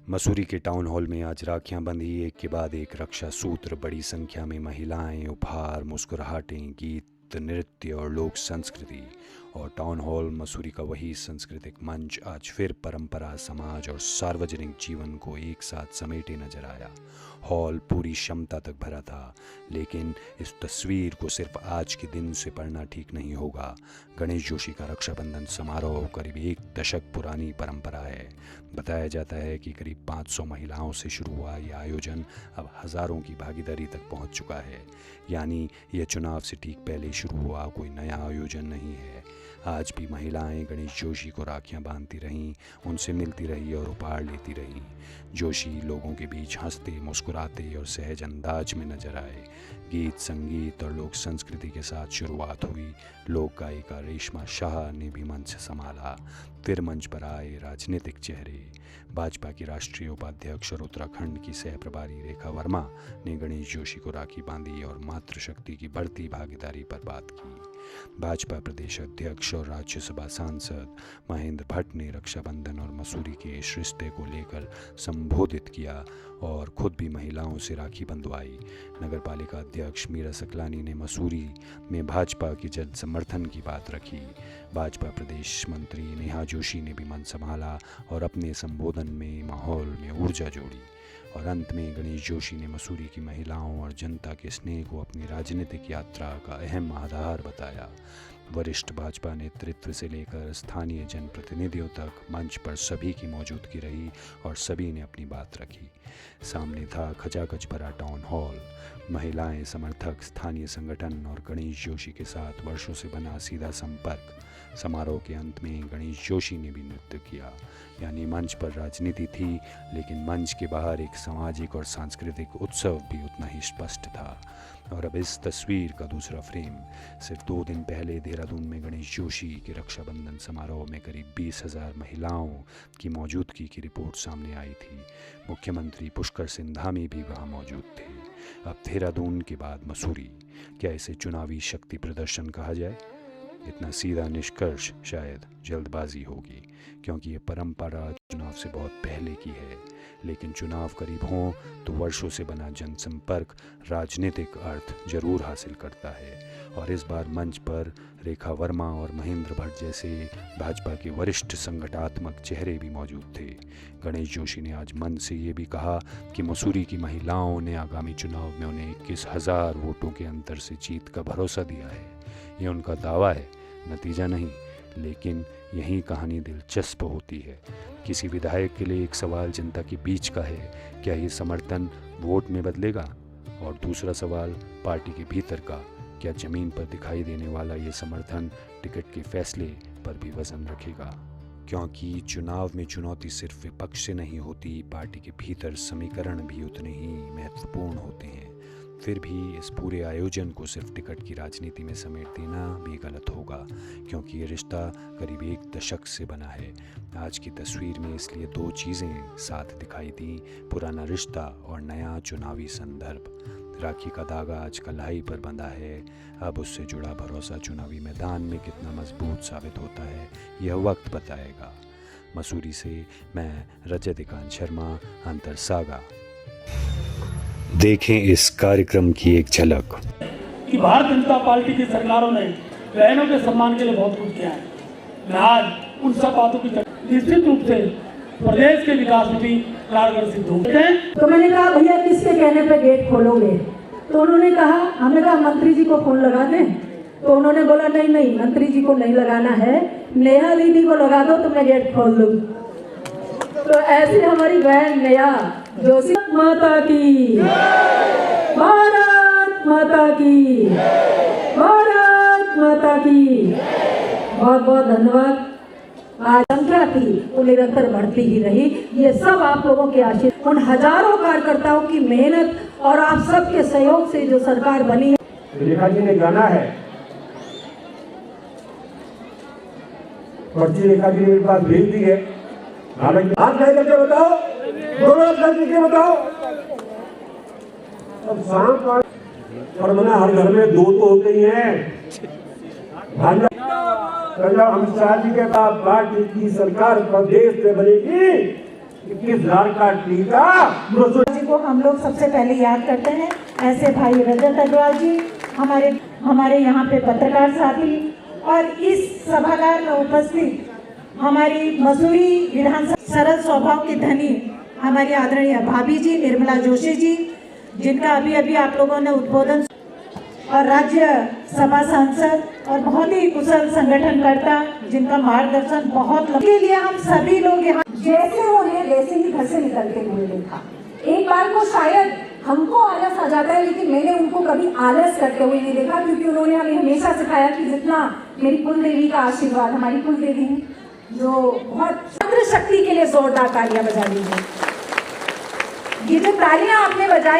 मसूरी के town hall में आज राखियां बंधी, एक के बाद एक रक्षा सूत्र। बड़ी संख्या में महिलाएं, उपहार, मुस्कुराहटें, गीत, नृत्य और लोक संस्कृति। और टाउन हॉल मसूरी का वही सांस्कृतिक मंच आज फिर परंपरा, समाज और सार्वजनिक जीवन को एक साथ समेटे नजर आया। हॉल पूरी क्षमता तक भरा था, लेकिन इस तस्वीर को सिर्फ आज के दिन से पढ़ना ठीक नहीं होगा। गणेश जोशी का रक्षाबंधन समारोह करीब 1 दशक पुरानी परंपरा है। बताया जाता है कि करीब 500 महिलाओं से शुरू हुआ यह आयोजन अब हज़ारों की भागीदारी तक पहुंच चुका है। यानी यह चुनाव से ठीक पहले शुरू हुआ कोई नया आयोजन नहीं है। आज भी महिलाएं गणेश जोशी को राखियां बांधती रहीं, उनसे मिलती रही और उपहार लेती रहीं। जोशी लोगों के बीच हंसते, मुस्कुराते और सहज अंदाज में नजर आए। गीत, संगीत और लोक संस्कृति के साथ शुरुआत हुई। लोक गायिका रेशमा शाह ने भी मंच संभाला। फिर मंच पर आए राजनीतिक चेहरे। भाजपा की राष्ट्रीय उपाध्यक्ष और उत्तराखंड की सह प्रभारी रेखा वर्मा ने गणेश जोशी को राखी बांधी और मातृशक्ति की बढ़ती भागीदारी पर बात की। भाजपा प्रदेश अध्यक्ष और राज्यसभा सांसद महेंद्र भट्ट ने रक्षाबंधन और मसूरी के इस रिश्ते को लेकर संबोधित किया और खुद भी महिलाओं से राखी बंधवाई। नगर पालिका अध्यक्ष मीरा सकलानी ने मसूरी में भाजपा की जन समर्थन की बात रखी। भाजपा प्रदेश मंत्री नेहा जोशी ने भी मन संभाला और अपने संबोधन में माहौल में ऊर्जा जोड़ी। और अंत में गणेश जोशी ने मसूरी की महिलाओं और जनता के स्नेह को अपनी राजनीतिक यात्रा का अहम आधार बताया। वरिष्ठ भाजपा नेतृत्व से लेकर स्थानीय जनप्रतिनिधियों तक मंच पर सभी की मौजूदगी रही और सभी ने अपनी बात रखी। सामने था खचाखच भरा टाउन हॉल। महिलाएं, समर्थक, स्थानीय संगठन और गणेश जोशी के साथ वर्षों से बना सीधा संपर्क। समारोह के अंत में गणेश जोशी ने भी नृत्य किया। यानी मंच पर राजनीति थी, लेकिन मंच के बाहर एक सामाजिक और सांस्कृतिक उत्सव भी उतना ही स्पष्ट था। और अब इस तस्वीर का दूसरा फ्रेम। सिर्फ 2 दिन पहले देहरादून में गणेश जोशी के रक्षाबंधन समारोह में करीब 20,000 महिलाओं की मौजूदगी की रिपोर्ट सामने आई थी। मुख्यमंत्री पुष्कर सिंह धामी भी वहां मौजूद थे। अब देहरादून के बाद मसूरी, क्या इसे चुनावी शक्ति प्रदर्शन कहा जाए? इतना सीधा निष्कर्ष शायद जल्दबाजी होगी, क्योंकि ये परंपरा चुनाव से बहुत पहले की है। लेकिन चुनाव करीब हों तो वर्षों से बना जनसंपर्क राजनीतिक अर्थ जरूर हासिल करता है। और इस बार मंच पर रेखा वर्मा और महेंद्र भट्ट जैसे भाजपा के वरिष्ठ संगठनात्मक चेहरे भी मौजूद थे। गणेश जोशी ने आज मंच से ये भी कहा कि मसूरी की महिलाओं ने आगामी चुनाव में उन्हें 21,000 वोटों के अंतर से जीत का भरोसा दिया है। ये उनका दावा है, नतीजा नहीं। लेकिन यही कहानी दिलचस्प होती है। किसी विधायक के लिए एक सवाल जनता के बीच का है, क्या ये समर्थन वोट में बदलेगा? और दूसरा सवाल पार्टी के भीतर का, क्या जमीन पर दिखाई देने वाला ये समर्थन टिकट के फैसले पर भी वजन रखेगा? क्योंकि चुनाव में चुनौती सिर्फ विपक्ष से नहीं होती, पार्टी के भीतर समीकरण भी उतने ही महत्वपूर्ण होते हैं। फिर भी इस पूरे आयोजन को सिर्फ टिकट की राजनीति में समेट देना भी गलत होगा, क्योंकि ये रिश्ता करीब 1 दशक से बना है। आज की तस्वीर में इसलिए 2 चीज़ें साथ दिखाई दी, पुराना रिश्ता और नया चुनावी संदर्भ। राखी का धागा आज कलाई पर बंधा है, अब उससे जुड़ा भरोसा चुनावी मैदान में कितना मजबूत साबित होता है, यह वक्त बताएगा। मसूरी से मैं रजतिकांत शर्मा, अंतर सागा। देखें इस कार्यक्रम की एक झलक। कि भारतीय जनता पार्टी की सरकारों ने बहनों के सम्मान के लिए बहुत कुछ किया है। मैं आज उन सब बातों की निश्चित रूप से प्रदेश के विकास में भी कारगर सिद्ध होंगे। तो मैंने कहा भैया किसके कहने पे गेट खोलोगे? तो उन्होंने कहा, हमने कहा मंत्री जी को फोन लगा दें। तो उन्होंने बोला नहीं मंत्री जी को नहीं लगाना है, नेहा दीदी को लगा दो तो मैं गेट खोल दूँ। तो ऐसे हमारी बहन नेहा जोशी माता की, भारत माता की, भारत माता की बहुत बहुत धन्यवाद। आज संख्या थी वो निरंतर बढ़ती ही रही। ये सब आप लोगों के आशीर्वाद, उन हजारों कार्यकर्ताओं की मेहनत और आप सबके सहयोग से जो सरकार बनी है। रेखा जी ने गाना है, पर्ची रेखा जी ने मेरे पास भेज दी है। हाथ खड़े करके बताओ, दोनों हाथ खड़े करके बताओ। अब शाम का और मना हर घर में 2 तो होते ही हैं। अमित शाह जी के बाद पार्टी की सरकार प्रदेश में बनेगी 21,000 का टीका जी को हम लोग सबसे पहले याद करते हैं। ऐसे भाई रजत अग्रवाल जी हमारे यहाँ पे पत्रकार साथी और इस सभागार में उपस्थित हमारी मसूरी विधानसभा सरल स्वभाव की धनी हमारी आदरणीय भाभी जी निर्मला जोशी जी, जिनका अभी अभी आप लोगों ने उद्बोधन, और राज्य सभा सांसद और बहुत ही कुशल संगठनकर्ता जिनका मार्गदर्शन बहुत के लिए हम सभी लोग यहाँ जैसे वो है वैसे ही घर से निकलते हुए देखा। एक बार को शायद हमको आलस आ जाता है, लेकिन मैंने उनको कभी आलस करते हुए नहीं देखा, क्योंकि उन्होंने हमें हमेशा सिखाया कि जितना मेरी कुल देवी का आशीर्वाद, हमारी कुल देवी है जो बहुत चंद्र शक्ति के लिए जोरदार तालियां बजा लीजिए। ये जो तालियां आपने बजाई